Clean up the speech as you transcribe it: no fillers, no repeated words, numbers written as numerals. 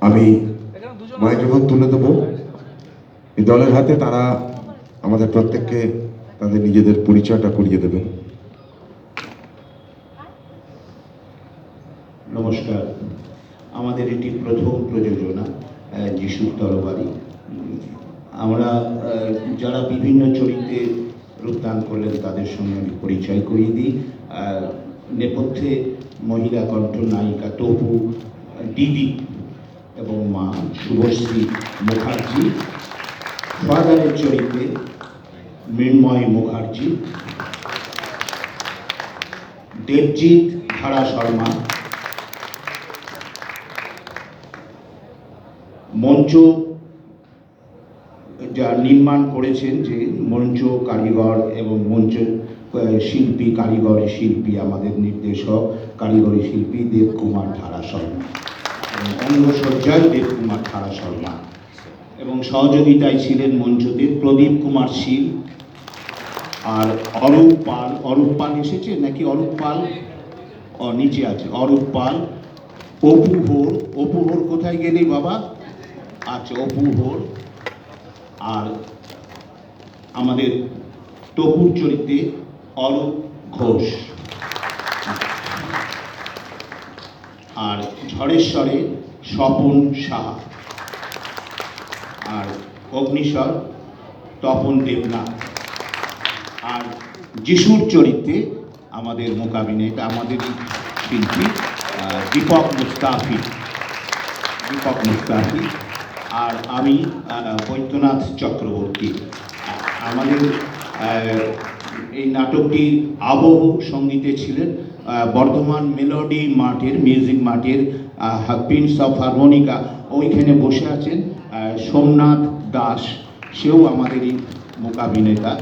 আমি মাইক্রোফোন তুলে দেবো এই দলের হাতে। তারা আমাদের প্রত্যেককে তাদের নিজেদের পরিচয়টা করিয়ে দেবেন। নমস্কার। আমাদের এটি প্রথম প্রযোজনা যিশুর তরবারি। আমরা যারা বিভিন্ন চরিত্রে রূপদান করলেন তাদের সঙ্গে আমি পরিচয় করিয়ে দিই। নেপথ্যে মহিলা কণ্ঠ নায়িকা তপু, দিদি এবং মা শুভশ্রী মুখার্জি। ফাদারের চরিত্রে মৃন্ময় মুখার্জি, দেবজিৎ ধারা শর্মা। মঞ্চ যা নির্মাণ করেছেন, যে মঞ্চ কারিগর এবং মঞ্চ শিল্পী, কারিগরি শিল্পী, আমাদের নির্দেশক কারিগরি শিল্পী দেবকুমার ধারা শর্মা এবং অঙ্গসজ্জায় দেবকুমার ধারা শর্মা এবং সহযোগিতায় ছিলেন মঞ্চতে প্রদীপ কুমার শীল আর অরূপ পাল। অরূপ পাল এসেছে নাকি? অরূপ পাল নিচে আছে। অরূপ পাল, অপু হোর। অপু হোর কোথায় গেলি বাবা? আচ্ছা, অপু হোর। আর আমাদের তপুর চরিত্রে অরূপ ঘোষ। আর ঝড়েশ্বরে স্বপন সাহা। আর অগ্নিস্বর তপন দেবনাথ। আর যিশুর চরিত্রে আমাদের মোকাবিনেতা, আমাদেরই শিল্পী দীপক মুস্তাফি। আর আমি বৈদ্যনাথ চক্রবর্তী। আমাদের এই নাটকটি আবহ সঙ্গীতে ছিলেন বর্ধমান মেলোডি মাঠের, মিউজিক মাঠের প্রিন্স অফ হারমোনিকা। ওইখানে বসে আছেন সোমনাথ দাস, সেও আমাদেরই মোকাবিনেতা।